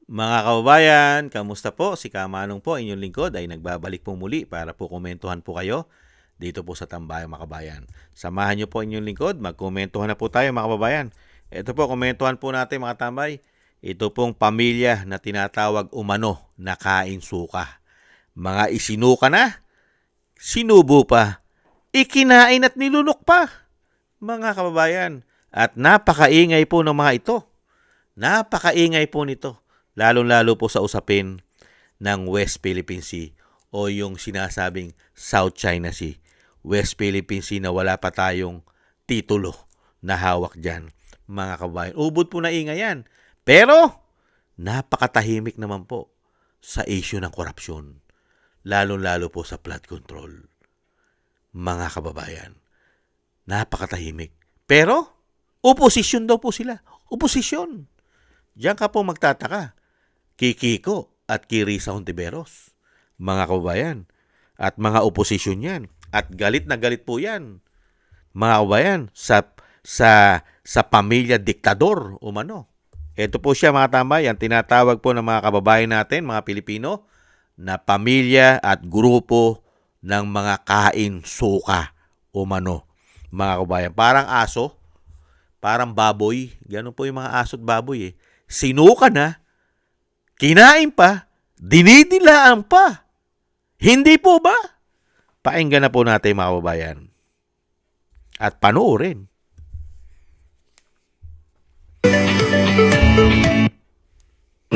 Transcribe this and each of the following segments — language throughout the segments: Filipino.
Mga kababayan, kamusta po? Si Kamanong po, inyong lingkod ay nagbabalik po muli para po komentuhan po kayo dito po sa Tambayang mga kababayan. Samahan niyo po inyong lingkod, magkomentuhan na po tayo mga kababayan. Ito po, komentuhan po natin mga tambay. Ito pong pamilya na tinatawag umano na kain suka. Mga isinuka na, sinubo pa, ikinain at nilunok pa. Mga kababayan, at napakaingay po ng mga ito. Napakaingay po nito. Lalo-lalo po sa usapin ng West Philippine Sea o yung sinasabing South China Sea. West Philippine Sea na wala pa tayong titulo na hawak dyan, mga kababayan. Ubod po na ingay yan. Pero, napakatahimik naman po sa issue ng korupsyon. Lalo-lalo po sa flood control. Mga kababayan, napakatahimik. Pero, oposisyon daw po sila. Oposisyon. Diyan ka po magtataka. Kikiko at Kirisa Hontiveros, mga kababayan, at mga oposisyon yan. At galit na galit po yan, mga kababayan, sa pamilya diktador umano. Ito po siya mga tambay, ang tinatawag po ng mga kababayan natin, mga Pilipino, na pamilya at grupo ng mga kain suka umano. Mga kababayan, parang aso, parang baboy, gano'n po yung mga aso at baboy eh. Sinuka na, kinain pa, dinidilaan pa. Hindi po ba? Pakinggan na po natin mga kababayan. At panoorin.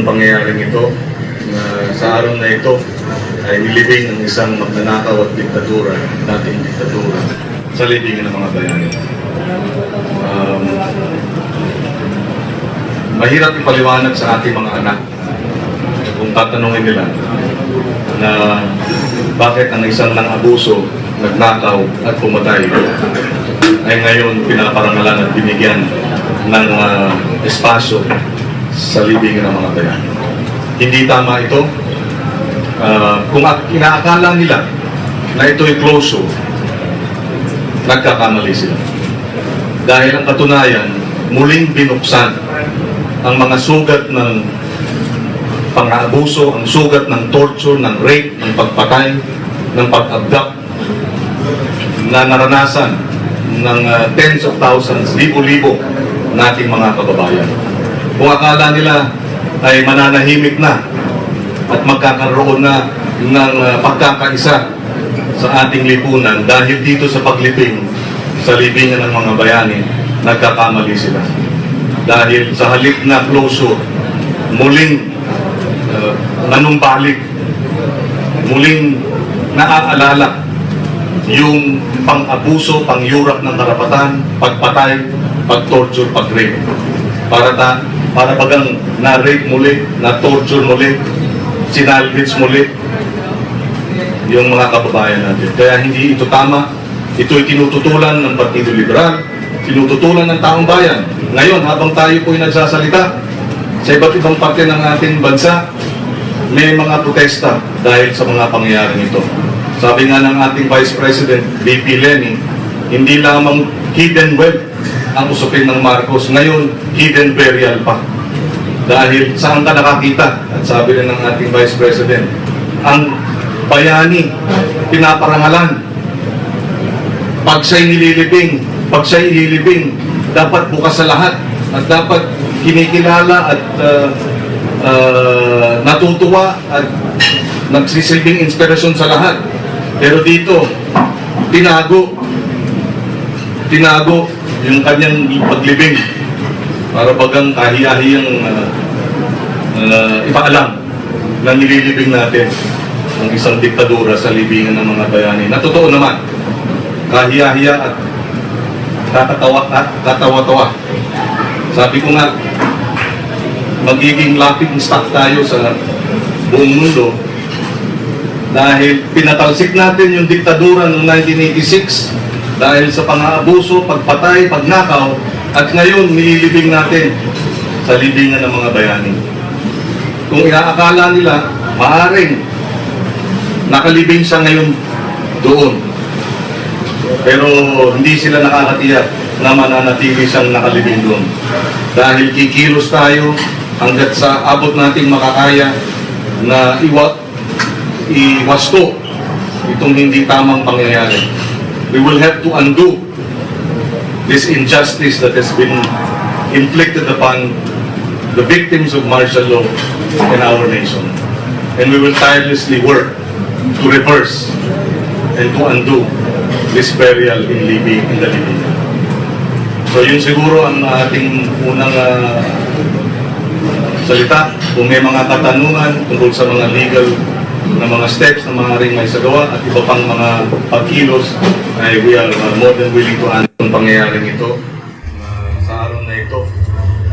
Ang pangyayaring ito, na sa araw na ito, ay nilibing ang isang magnanakaw at diktadura, dating diktadura, sa libingan ng mga bayani. Mahirap ipaliwanag sa ating mga anak kung tatanungin nila na bakit ang isang nang-abuso, nagnakaw at pumatay ay ngayon pinaparangalan at binigyan ng espasyo sa libingan ng mga bayan. Hindi tama ito. Kung inaakala nila na ito'y closure, nagkakamali sila. Dahil ang katunayan, muling binuksan ang mga sugat ng pang-aabuso, ang sugat ng torture, ng rape, ng pagpatay, ng pag-abduct na naranasan ng tens of thousands, libo-libo nating mga kababayan. Kung akala nila ay mananahimik na at magkakaroon na ng pagkakaisa sa ating lipunan dahil dito sa paglibing sa libingan ng mga bayani, nagkakamali sila. Dahil sa halip na closure, muling nanumbalik, muling naaalala yung pang-abuso, pang-yurap ng karapatan, pagpatay, pag-torture, pag-rape. Para bagang na-rape muli, na-torture muli, sinalvage muli yung mga kababayan natin. Kaya hindi ito tama. Ito'y tinututulan ng Partido Liberal, tinututulan ng taong bayan. Ngayon, habang tayo po'y nagsasalita, sa iba't ibang parte ng ating bansa, may mga protesta dahil sa mga pangyayaring ito. Sabi nga ng ating Vice President, VP Lenny, hindi lamang hidden wealth ang usapin ng Marcos, ngayon hidden burial pa. Dahil saan ka nakakita? At sabi rin ng ating Vice President, ang bayani, pinaparangalan. Pag siya'y nililibing, dapat bukas sa lahat at dapat kinikilala at natutuwa at nagsisilbing inspirasyon sa lahat. Pero dito, tinago yung kanyang paglibing para bagang kahiya-hiyang ipaalam na nililibing natin ang isang diktadura sa libingan ng mga bayani. Na totoo naman, kahiya-hiya at katawa-tawa. Sabi ko nga, magiging laughing stock tayo sa buong mundo dahil pinatalsik natin yung diktadura noong 1986 dahil sa pang-aabuso, pagpatay, pagnakaw, at ngayon nililibing natin sa libingan ng mga bayani. Kung inaakala nila, maaaring nakalibing siya ngayon doon. Pero hindi sila nakakatiyak na mananatili siyang nakalibing doon. Dahil kikilos tayo hanggat sa abot nating makakaya na iwasto itong hindi tamang pangyayari. We will have to undo this injustice that has been inflicted upon the victims of martial law in our nation. And we will tirelessly work to reverse and to undo this burial in the living. So yun siguro ang ating unang salita. Kung may mga katanungan tungkol sa mga legal na mga steps na maaaring may sagawa at iba pang mga pagkilos, ay we are more than willing to answer ang pangyayaring ito. Sa araw na ito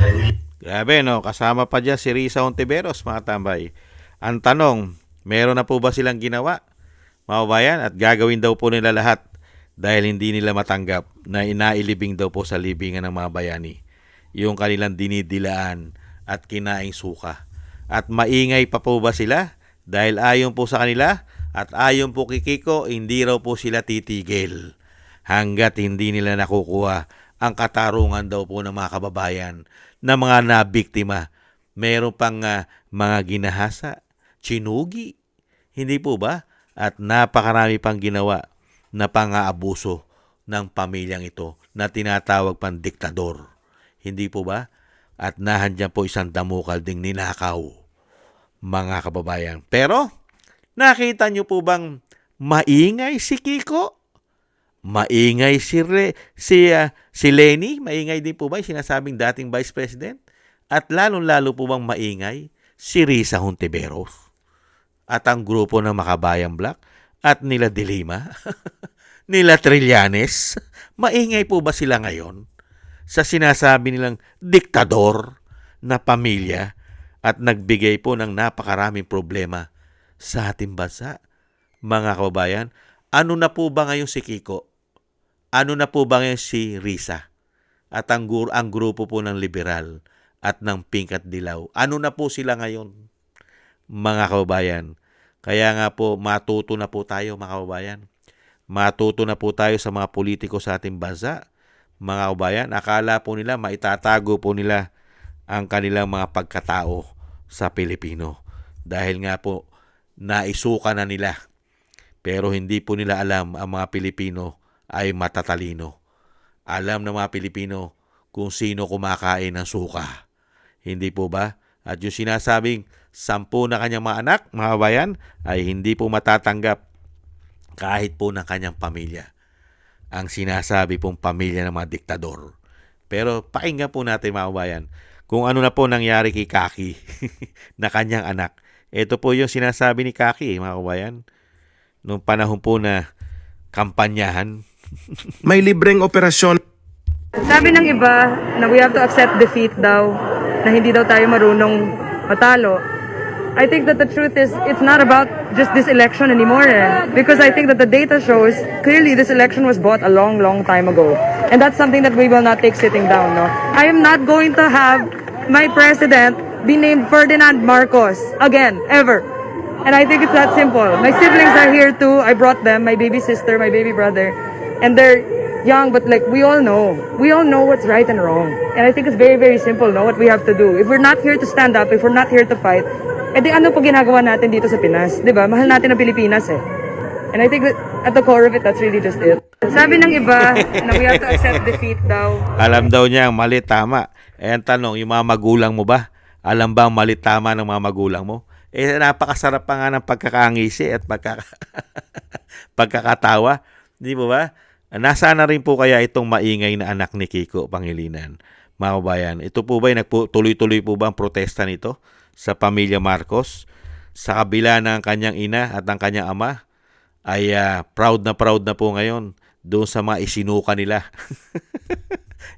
ay Grabe, no? Kasama pa dyan si Risa Hontiveros, mga tambay. Ang tanong, meron na po ba silang ginawa, mga kababayan? At gagawin daw po nila lahat dahil hindi nila matanggap na inailibing daw po sa libingan ng mga bayani yung kanilang dinidilaan at kinaing suka. At maingay pa po ba sila? Dahil ayon po sa kanila at ayon po kay Kiko, hindi raw po sila titigil hanggat hindi nila nakukuha ang katarungan daw po ng mga kababayan na mga nabiktima. Meron pang mga ginahasa, chinugi, hindi po ba? At napakarami pang ginawa na pang-aabuso ng pamilyang ito na tinatawag pang diktador. Hindi po ba? At nahandyan po isang damukal ding ninakaw, mga kababayan. Pero, nakita nyo po bang maingay si Kiko? Maingay si Lenny? Maingay din po ba yung sinasabing dating Vice President? At lalong-lalo po bang maingay si Risa Hontiveros? At ang grupo ng Makabayan Black? At nila Dilima? Nila Trillanes? Maingay po ba sila ngayon sa sinasabi nilang diktador na pamilya at nagbigay po ng napakaraming problema sa ating bansa? Mga kababayan, ano na po ba ngayon si Kiko? Ano na po ba ngayon si Risa? At ang grupo po ng liberal at ng pink at dilaw, ano na po sila ngayon, mga kababayan? Kaya nga po, matuto na po tayo, mga kababayan. Matuto na po tayo sa mga politiko sa ating bansa. Mga kababayan, akala po nila, maitatago po nila ang kanilang mga pagkatao sa Pilipino. Dahil nga po, naisuka na nila. Pero hindi po nila alam ang mga Pilipino ay matatalino. Alam ng mga Pilipino kung sino kumakain ng suka. Hindi po ba? At yung sinasabing 10 na kanyang mga anak, mga kabayan, ay hindi po matatanggap kahit po ng kanyang pamilya. Ang sinasabi pong pamilya ng mga diktador. Pero pakinggan po natin, mga kabayan, kung ano na po nangyari kay Kaki na kanyang anak. Ito po yung sinasabi ni Kaki, mga kabayan, nung panahon po na kampanyahan. May libreng operasyon. Sabi ng iba na we have to accept defeat daw, na hindi daw tayo marunong matalo. I think that the truth is, it's not about just this election anymore. Because I think that the data shows, clearly this election was bought a long, long time ago. And that's something that we will not take sitting down, no? I am not going to have my president be named Ferdinand Marcos again, ever. And I think it's that simple. My siblings are here too. I brought them, my baby sister, my baby brother. And they're young, but like, we all know what's right and wrong. And I think it's very, very simple, no, what we have to do. If we're not here to stand up, if we're not here to fight, edi ano po ginagawa natin dito sa Pinas? Di ba? Mahal natin ang Pilipinas eh. And I think that at the core of it, that's really just it. Sabi ng iba na we have to accept defeat daw. Alam daw niya ang mali, tama. Eh, ang tanong, yung mga magulang mo ba? Alam ba ang mali, tama ng mga magulang mo? Eh, napakasarap pa nga ng pagkakangisi at pagkakatawa. Di ba ba? Nasaan na rin po kaya itong maingay na anak ni Kiko Pangilinan? Mga kabayan, ito po ba tuloy-tuloy po ba ang protesta nito sa pamilya Marcos? Sa kabila ng kanyang ina at ang kanyang ama, ay proud na po ngayon doon sa mga isinuka nila.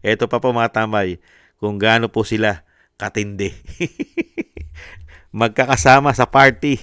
Ito pa po, mga tambay, kung gaano po sila katindi. Magkakasama sa party.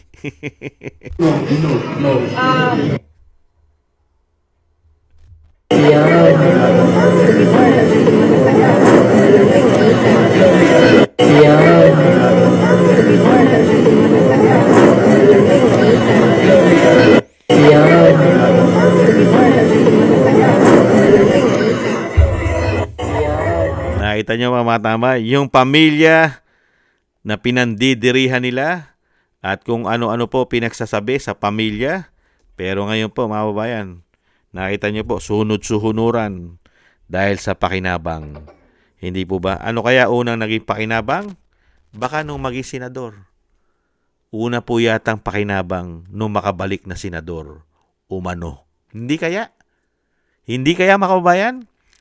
Nakita nyo, mga tama, yung pamilya na pinandidirihan nila at kung ano-ano po pinagsasabi sa pamilya. Pero ngayon po mga kababayan, nakita niyo po, sunod-suhunuran dahil sa pakinabang. Hindi po ba? Ano kaya unang naging pakinabang? Baka nung maging senador. Una po yatang pakinabang nung makabalik na senador. Umano. Hindi kaya? Hindi kaya mga kababayan?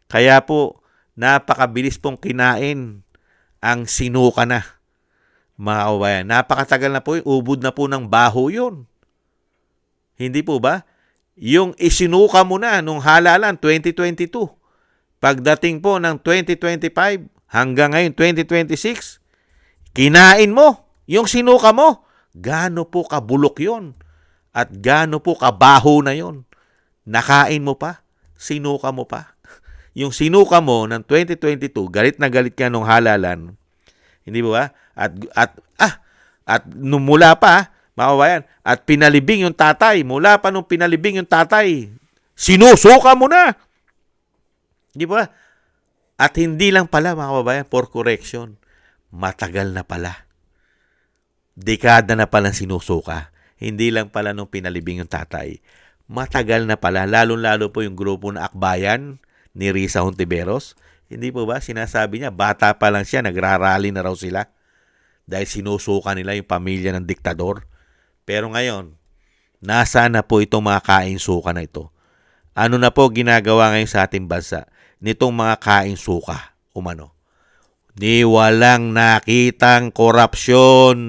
Kaya po, napakabilis pong kinain ang sinuka na. Mga kababayan, napakatagal na po, ubod na po ng baho yun. Hindi po ba? Yung isinuka mo na nung halalan 2022. Pagdating po ng 2025 hanggang ngayon 2026, kinain mo yung sinuka mo. Gaano po kabulok yon at gaano po kabaho na yon. Nakain mo pa, sinuka mo pa. Yung sinuka mo ng 2022, galit na galit ka nung halalan. Hindi ba? At nung mula pa, mga kababayan, at pinalibing yung tatay, mula pa nung pinalibing yung tatay, sinusuka mo na. Di ba? At hindi lang pala, mga kababayan, for correction, matagal na pala. Dekada na pala sinusuka. Hindi lang pala nung pinalibing yung tatay. Matagal na pala, lalong-lalo po yung grupo na Akbayan ni Risa Hontiveros. Hindi po ba? Sinasabi niya, bata pa lang siya, nagrarally na raw sila. Dahil sinusuka nila yung pamilya ng diktador. Pero ngayon, nasa na po itong mga kain-suka na ito? Ano na po ginagawa ngayon sa ating bansa nitong mga kain-suka umano? Ni walang nakitang korupsyon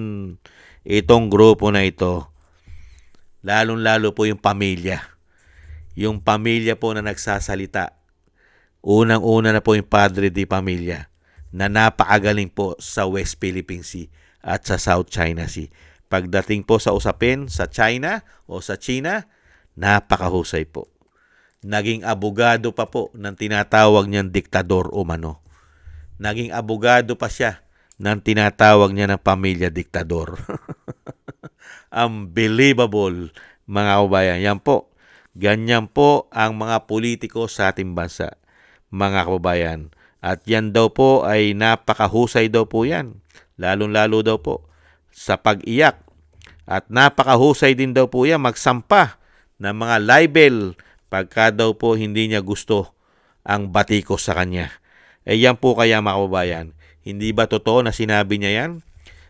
itong grupo na ito. Lalong-lalo po yung pamilya. Yung pamilya po na nagsasalita. Unang-una na po yung padre di pamilya na napakagaling po sa West Philippine Sea at sa South China Sea. Pagdating po sa usapin sa China o sa China, napakahusay po. Naging abogado pa po ng tinatawag niyang diktador umano. Naging abogado pa siya ng tinatawag niya ng pamilya diktador. Unbelievable, mga kababayan. Yan po. Ganyan po ang mga politiko sa ating bansa, mga kababayan. At yan daw po ay napakahusay daw po yan. Lalong-lalo daw po sa pag-iyak. At napakahusay din daw po yan magsampa ng mga libel pagka daw po hindi niya gusto ang batikos sa kanya. Yan po kaya mga kababayan. Hindi ba totoo na sinabi niya yan?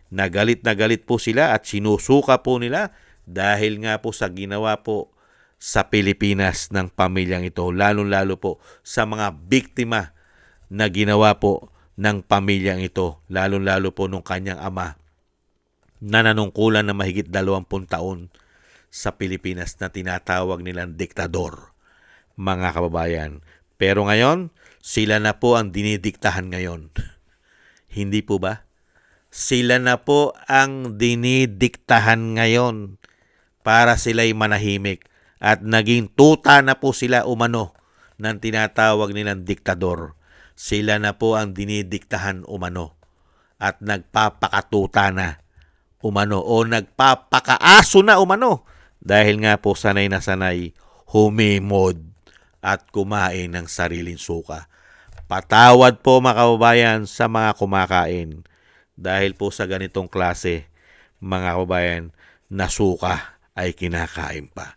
Na galit po sila at sinusuka po nila dahil nga po sa ginawa po sa Pilipinas ng pamilyang ito. Lalong-lalo po sa mga biktima na ginawa po ng pamilyang ito. Lalong-lalo po nung kanyang ama na nanungkulan na mahigit 20 taon sa Pilipinas na tinatawag nilang diktador, mga kababayan. Pero ngayon, sila na po ang dinidiktahan ngayon. Hindi po ba? Sila na po ang dinidiktahan ngayon para sila'y manahimik at naging tuta na po sila umano ng tinatawag nilang diktador. Sila na po ang dinidiktahan umano at nagpapakatuta na umano o nagpapakaaso na umano dahil nga po sanay na sanay humimod at kumain ng sariling suka. Patawad po mga kababayan sa mga kumakain dahil po sa ganitong klase mga kababayan na suka ay kinakain pa.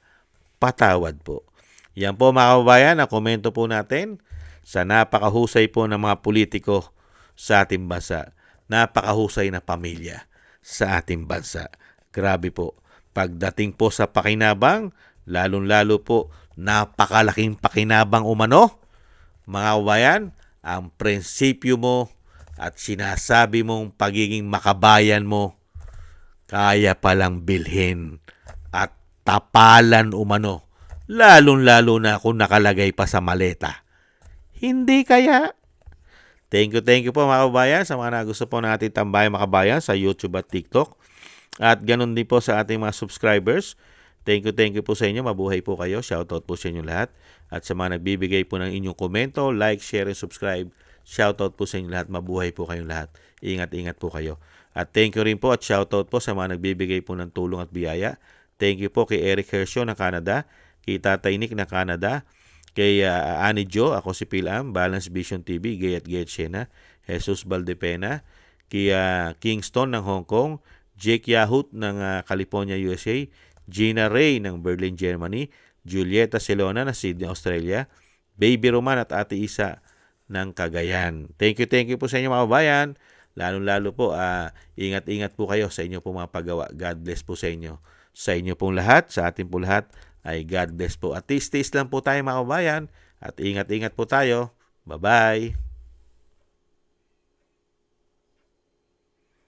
Patawad po. Yan po mga kababayan, ang komento po natin sa napakahusay po ng mga politiko sa ating bansa. Napakahusay na pamilya sa ating bansa. Grabe po. Pagdating po sa pakinabang, lalong-lalo po napakalaking pakinabang umano. Mga kababayan, ang prinsipyo mo at sinasabi mong pagiging makabayan mo, kaya palang bilhin at tapalan umano. Lalong-lalo na kung nakalagay pa sa maleta. Hindi kaya? Thank you po mga kababayan sa mga nagusto po ng ating Tambayang Makabayan sa YouTube at TikTok. At ganun din po sa ating mga subscribers. Thank you po sa inyo. Mabuhay po kayo. Shoutout po sa inyo lahat. At sa mga nagbibigay po ng inyong komento, like, share, and subscribe. Shoutout po sa inyo lahat. Mabuhay po kayong lahat. Ingat po kayo. At thank you rin po at shoutout po sa mga nagbibigay po ng tulong at biyaya. Thank you po kay Eric Hershio ng Canada, kay Tatay Nick ng Canada, kay Annie Jo, ako si Pilam, Balance Vision TV, Gayat Shena, Jesus Valdepena, Kia Kingston ng Hong Kong, Jake Yahut ng California, USA, Gina Ray ng Berlin, Germany, Julieta Celona ng Sydney, Australia, Baby Roman at Ate Isa ng Cagayan. Thank you po sa inyo mga kababayan. Lalo-lalo po, ingat-ingat po kayo sa inyo pong mga paggawa. God bless po sa inyo. Sa inyo pong lahat, sa ating po lahat, ay God bless po. At tiis lang po tayo mga kababayan. At ingat-ingat po tayo. Bye-bye.